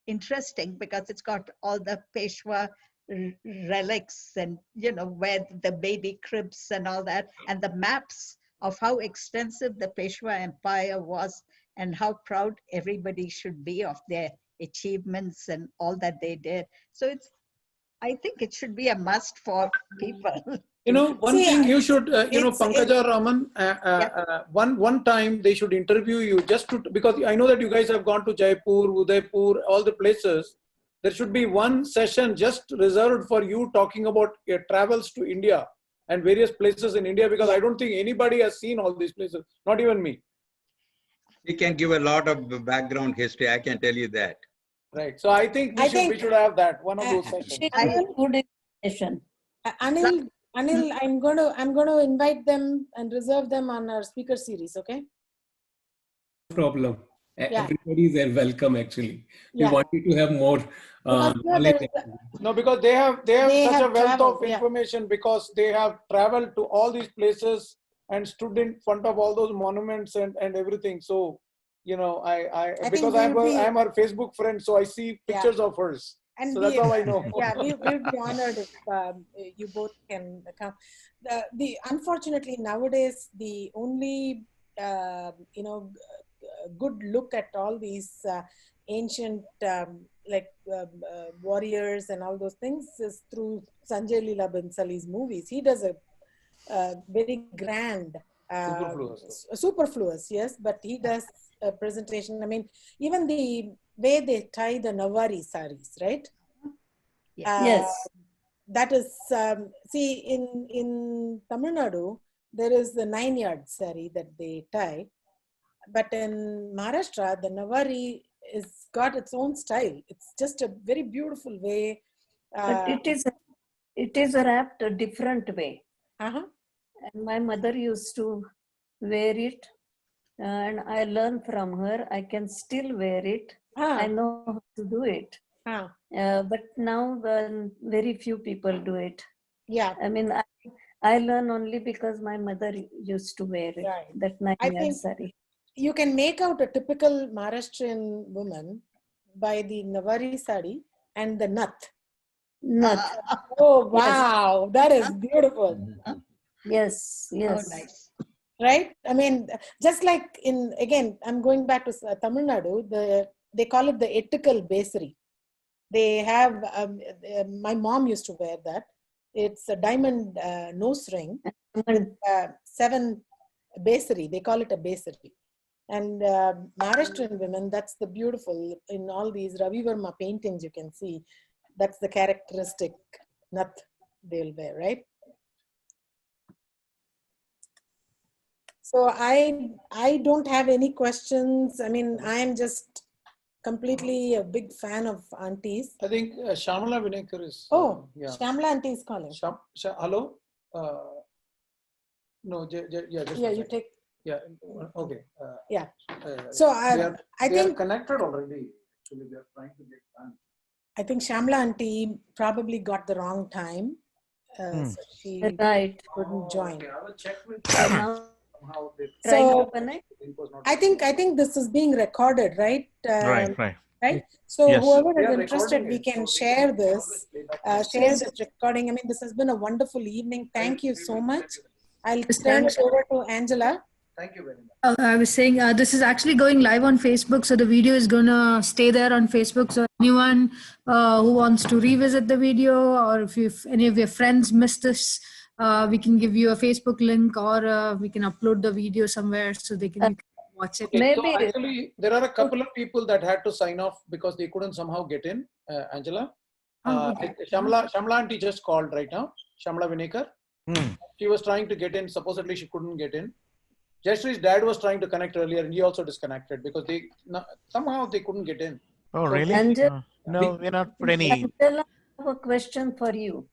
interesting because it's got all the Peshwa relics and, you know, where the baby cribs and all that, and the maps of how extensive the Peshwa Empire was and how proud everybody should be of their achievements and all that they did. So I think it should be a must for people. You know, one thing you should, you know, Pankaja Raman, one time they should interview you just to, because I know that you guys have gone to Jaipur, Udaipur, all the places. There should be one session just reserved for you talking about your travels to India and various places in India, because I don't think anybody has seen all these places, not even me. We can give a lot of background history, I can tell you that. Right. So I think we should have that, one of those sessions. Anil, I'm going to invite them and reserve them on our speaker series, okay? No problem. Everybody is welcome, actually. We want you to have more knowledge. No, because they have such a wealth of information, because they have traveled to all these places and stood in front of all those monuments and everything. So, you know, I because I'm her Facebook friend, so I see pictures of hers. And so that's how I know. We'd be honored if you both can come. Unfortunately, nowadays, the only, you know, good look at all these ancient warriors and all those things is through Sanjay Leela Bansali's movies. He does a very grand, superfluous, yes, but he does a presentation. I mean, even the way they tie the Nawari saris, right? Yes. That is, see, in Tamil Nadu, there is the 9-yard sari that they tie. But in Maharashtra, the Nawari is got its own style. It's just a very beautiful way. But it is wrapped a different way. And my mother used to wear it, and I learned from her. I can still wear it. I know how to do it. But now very few people do it. Yeah. I mean, I learn only because my mother used to wear it. Right. That 9-yard sari. You can make out a typical Maharashtrian woman by the Nawari sari and the nath. Nath. Oh, wow. That is beautiful. Yes, yes. Oh, nice. Right? I mean, just like again, I'm going back to Tamil Nadu, they call it the ethical basery. They have, my mom used to wear that. It's a diamond nose ring with 7 basery. They call it a basery. And Maharashtrian women, that's the beautiful, in all these Ravi Verma paintings you can see, that's the characteristic nath they'll wear, right? So I don't have any questions. I mean, I am just completely a big fan of aunties. I think Shamala Vinekar is. Oh, yeah. Shamla auntie is calling. Hello? No, yeah, just Yeah, a you second. take. Yeah, okay. Yeah. So I they think are connected already. Actually, they are trying to get done. I think Shamla auntie probably got the wrong time. So she couldn't join. Okay, I will check with So now somehow they trying to So connect. I think this is being recorded, right? Right. Right. So Yes. whoever We is are interested, recording we it, can so we share can this. always play back. Share this recording. I mean, this has been a wonderful evening. Thank you so much. I'll turn it over to Angela. Thank you very much. I was saying this is actually going live on Facebook, so the video is gonna stay there on Facebook. So anyone who wants to revisit the video, or if any of your friends missed this, we can give you a Facebook link, or we can upload the video somewhere so you can watch it. Okay, so actually, there are a couple of people that had to sign off because they couldn't somehow get in. Angela, Okay. Shamla auntie just called right now. Shamla Vinekar. She was trying to get in. Supposedly, she couldn't get in. Jayasree's dad was trying to connect earlier, and he also disconnected because somehow they couldn't get in. Oh, really? Angela, No, we're not put any. Angela, I have a question for you.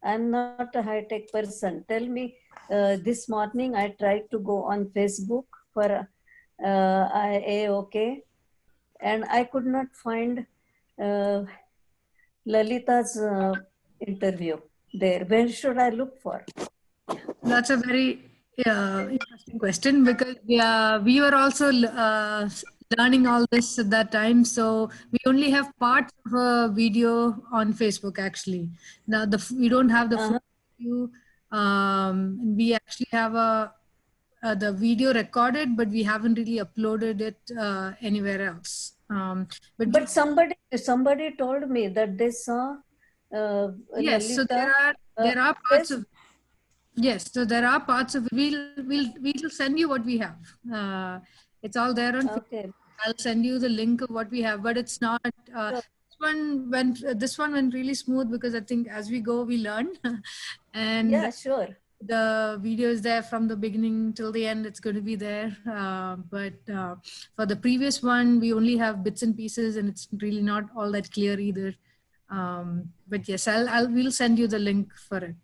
I'm not a high-tech person. Tell me, this morning I tried to go on Facebook for AOK, and I could not find Lalita's interview there. Where should I look for? That's a very interesting question, because we were also learning all this at that time. So we only have parts of a video on Facebook actually. Now we don't have the full view. And we actually have the video recorded, but we haven't really uploaded it anywhere else. But somebody told me that they saw yes. Lalita, So there are parts of. Yes, so there are parts of we'll send you what we have. It's all there on. Okay. I'll send you the link of what we have, but it's not. This one went really smooth, because I think as we go we learn, and yeah, sure. The video is there from the beginning till the end. It's going to be there, but for the previous one we only have bits and pieces, and it's really not all that clear either. But yes, we'll send you the link for it.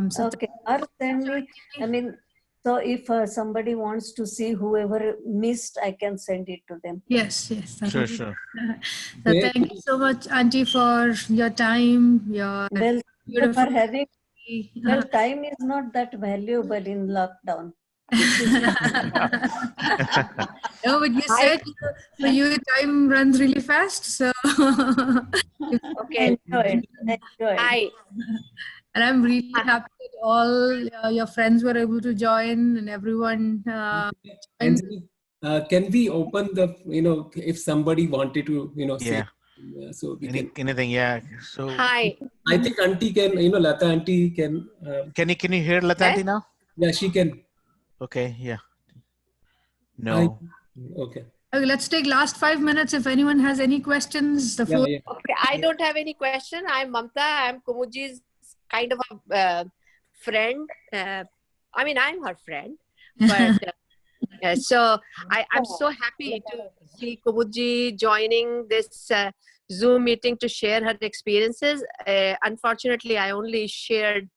So okay, or send me. I mean, so if somebody wants to see whoever missed, I can send it to them. Yes. Sure. So thank you so much, Auntie, for your time. Your well, beautiful. For having. Well, time is not that valuable in lockdown. No, but you said for you time runs really fast. So okay, enjoy. Hi. And I'm really happy that all your friends were able to join, and everyone joined. Can we open the, if somebody wanted to, say, so we anything, yeah. So Hi. I think Auntie can, Lata Auntie can. Can you hear Lata Auntie now? Yeah, she can. Okay, yeah. No. Okay. Okay, let's take last 5 minutes. If anyone has any questions, the floor. Okay, I don't have any question. I'm Mamta. I'm Kumuji's kind of a friend. I mean, I'm her friend, but so I'm so happy to see Kumuji joining this Zoom meeting to share her experiences. Unfortunately, I only shared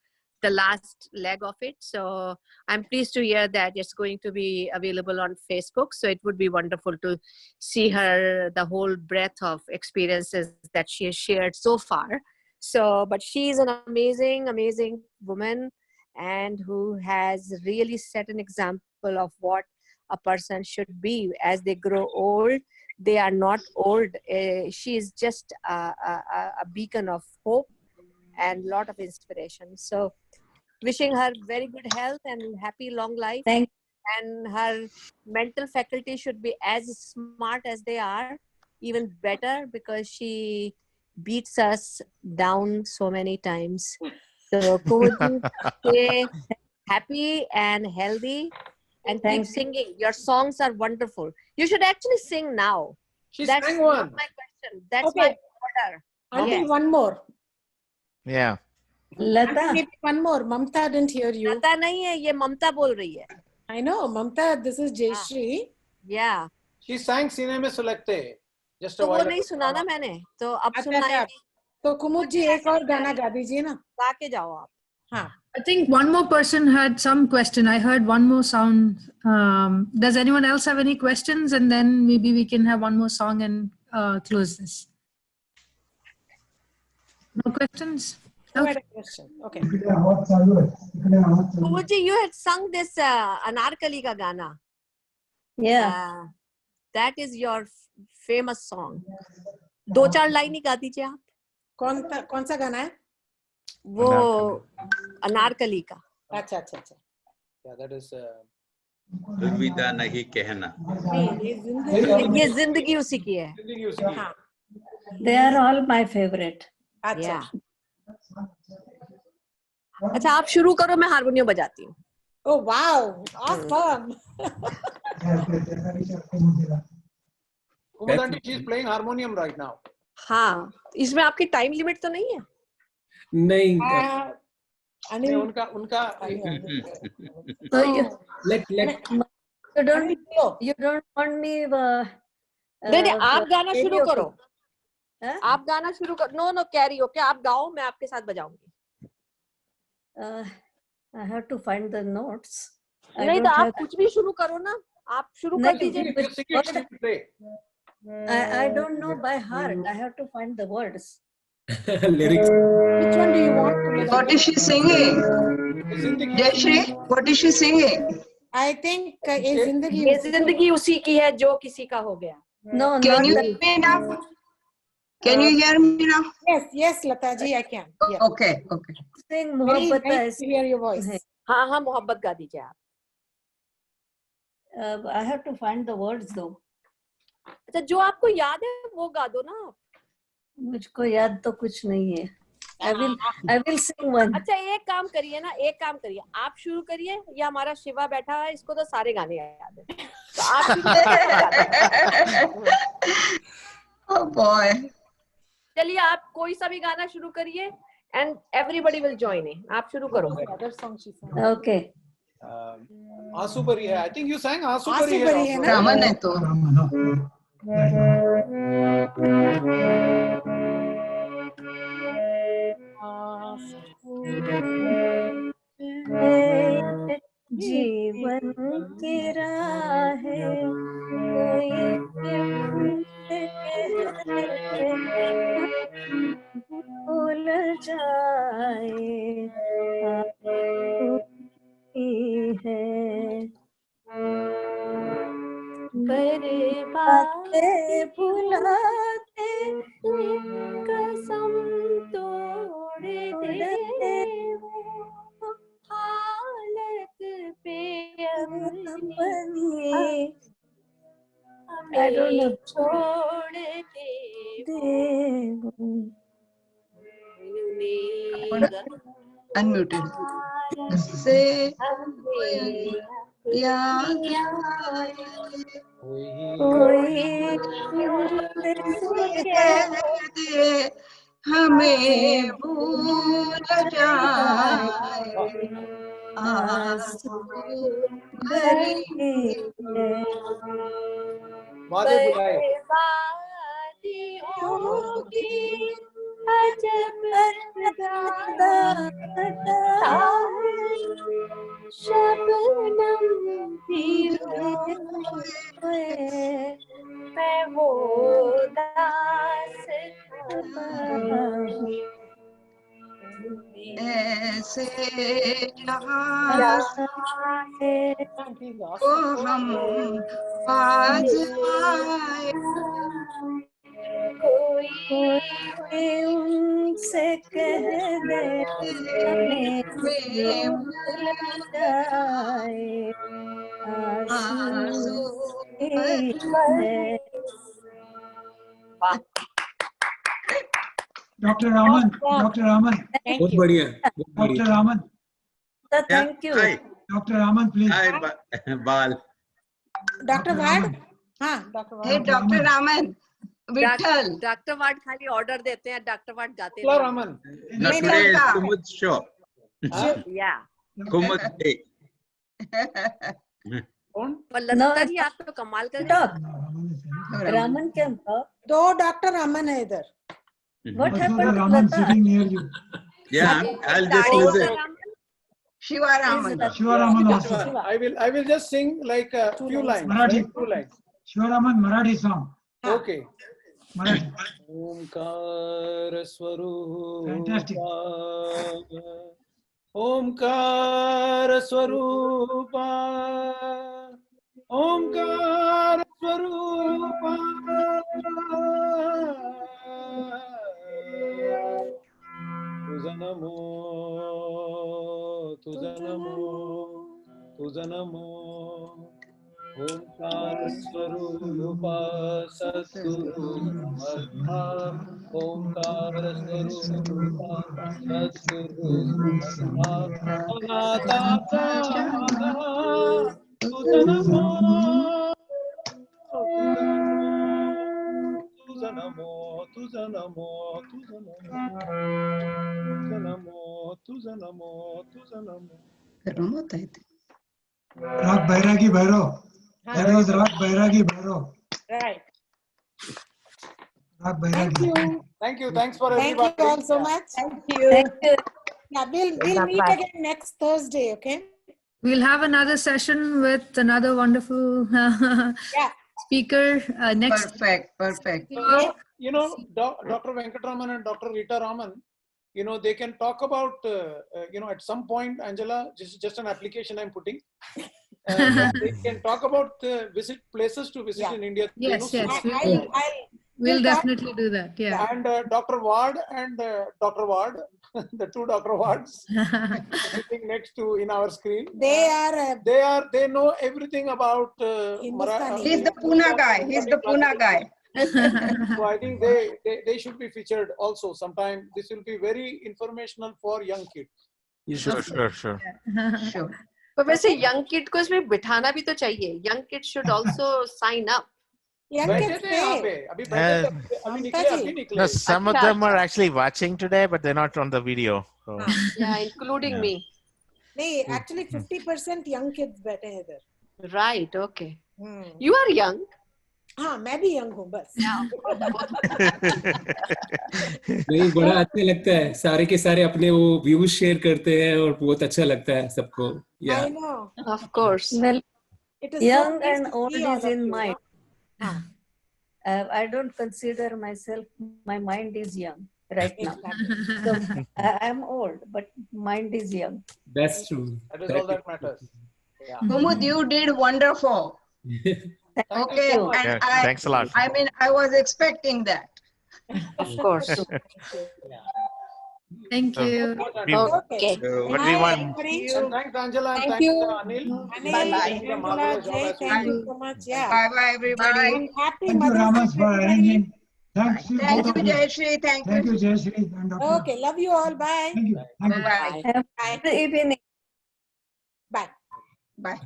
the last leg of it. So I'm pleased to hear that it's going to be available on Facebook. So it would be wonderful to see her, the whole breadth of experiences that she has shared so far. So, but she's an amazing, amazing woman, and who has really set an example of what a person should be as they grow old. They are not old. She is just a beacon of hope and lot of inspiration. So wishing her very good health and happy long life. Thank And her mental faculty should be as smart as they are, even better, because she beats us down so many times. So Kumudji, stay happy and healthy and keep Thank you. singing. Your songs are wonderful. You should actually sing now. She That's sang not one. my question. That's Okay. my order. Auntie, Yes. one more. Yeah. Lata. Auntie, maybe one more. Mamta didn't hear you. लता नहीं है, ये ममता बोल रही है. I know, Mamta, this is Jayashree. Yeah. She sang Cine Mein Sulagte just a तो वो while नहीं ago. सुना ना मैंने, तो अब अच्छा, सुनाएंगे. तो कुमुद जी एक और गाना गा दीजिए ना. गा के जाओ आप. हाँ. I think one more person had some question. I heard one more sound. Does anyone else have any questions? And then maybe we can have one more song and close this. No questions? Who had a question? Okay. Kumudji, you had sung this Anarkali ka gana. Yeah. That is your famous song. दो चार line ही गा दीजिए आप. कौन सा गाना है? वो अनारकली का. अच्छा अच्छा अच्छा. Yeah, that is. दुविधा नहीं कहना. ये जिंदगी उसी की है. हाँ. They are all my favorite. अच्छा. अच्छा आप शुरू करो, मैं हारमोनियम बजाती हूँ. Oh wow, awesome. Kumud aunty, she is playing harmonium right now. हाँ, इसमें आपकी टाइम लिमिट तो नहीं है? नहीं. अनिल उनका So you let you don't want me. नहीं आप गाना शुरू karaoke. करो. आप गाना शुरू करो. नो कैरी ओके, आप गाओ, मैं आपके साथ बजाऊंगी. I have to find the notes. नहीं तो आप कुछ भी शुरू करो ना. आप शुरू कर दीजिए. I don't know by heart. I have to find the words. lyrics. Which one do you want to listen? What is she singing? Jayashree, what is she singing? I think ये जिंदगी उसी की है जो किसी का हो गया. No, Can not you that. hear me now? Can you hear me now? Yes, Lata ji, I can. Yeah. Okay. Sing Very Mohabbat nice to hear your voice. हाँ मोहब्बत गा दीजिए आप. I have to find the words though. अच्छा जो आपको याद है वो गा दो ना. मुझको याद तो कुछ नहीं है. I will sing one. अच्छा एक काम करिए ना, एक काम करिए, आप शुरू करिए. ये हमारा शिवा बैठा है, इसको तो सारे गाने याद है. तो आप शुरू करिए. Oh boy. चलिए आप कोई सा भी गाना शुरू करिए and everybody will join in. आप शुरू करो. Other song she sang. Okay. आंसू भरी है. I think you sang आंसू आंसू भरी भरी है है. ना? Raman है तो. जीवन की राहें भूल जाए है बातें भुलाते कसम तोड़ दे हालत पे अपनी I don't know. छोड़ दे Unmuted. से याद कोई कह दे हमें भूल जाए आंसू भरी वादे बुलाए. होगी अजब शबनम भी मैं वो दास ऐसे यहाँ को हम आज आए कोई उनसे कह दे हमें भूल जाए आंसू Dr. Raman, Dr. Raman. बहुत बढ़िया, बहुत बढ़िया. Dr. Raman. Thank you. Hi. Dr. Raman, please. Hi, Bal. Dr. Vad? हाँ, Dr. Vad. Hey, Dr. Raman. Vittal. Doctor वाट खाली ऑर्डर देते हैं, डॉक्टर वाट गाते Hello, Raman. No, today is Kumud's show. या Kumud's day. पर लता जी आप तो कमाल कर Raman came up. दो डॉक्टर रामन है इधर. What Dr. happened to Raman Lata? sitting near you. Yeah, I'll just listen. Shiva Raman. Shiva Raman also. I will just sing like a few lines. Marathi. Right? 2 lines. Shiva Raman, Marathi song. Okay. Marathi. Omkar Swarupa. Fantastic. Omkar Swarupa. Omkar Swarupa. Tuja namo, tuja namo, tuja namo. Omkar Swarupa Satguru Samartha. Omkar Swarupa Satguru Samartha. Anata Tuja namo, tuja namo, tuja namo, tuja namo, tuja namo, tuja namo. Rag Bairagi Bhairav. That was Rag Bairagi Bhairav. Right. Rag Bairagi. Thank you. Thanks for Thank everybody. you all so much. Thank you. Yeah, we'll meet again next Thursday, okay? We'll have another session with another wonderful speaker next. Perfect. You know, Dr. Venkatraman and Dr. Rita Raman, you know, they can talk about, you know, at some point, Angela, just an application I'm putting. They can talk about places to visit in India. Yes, you know, yes. We'll definitely do that. Yeah. And Dr. Ward and Dr. Ward, the two Dr. Wards, sitting next to in our screen. They know everything about Marathi. He's the Pune guy. So I think they should be featured also sometime. This will be very informational for young kids. Sure. Sure. पर वैसे young kid को इसमें बिठाना भी तो चाहिए. Young kid should also sign up. No, some of them are actually watching today, but they're not on the video. So. Yeah, including me. नहीं, actually 50% young kids बैठे हैं इधर. Right, okay. You are young. हाँ, मैं भी young हूँ बस. नहीं, बड़ा अच्छा लगता है. सारे के सारे अपने वो व्यूज शेयर करते हैं और बहुत अच्छा लगता है सबको. Yeah. I know. Of course. Well, it is young so nice and to old see all is of in you. mind. I don't consider myself, my mind is young right now. So I'm old, but mind is young. That's true. That is all that matters. Yeah. Kumud, you did wonderful. Okay, you. and Yeah, thanks a lot. I mean, I was expecting that. Of course. Thank you. Okay. But we want. And thanks, Angela. And Thank thanks, you. Anil. Bye-bye. Angela, Jay, thank you so much. Yeah. Bye-bye, everybody. And happy Thank you, Mother's Raman, Day, for everybody. arranging. Thanks. Thank you, Jayashree. Thank Thank you. you, Jayashree and Dr. Okay, love you all. Bye. Thank you. Thank you. Bye-bye. Have a good evening. Bye. Bye.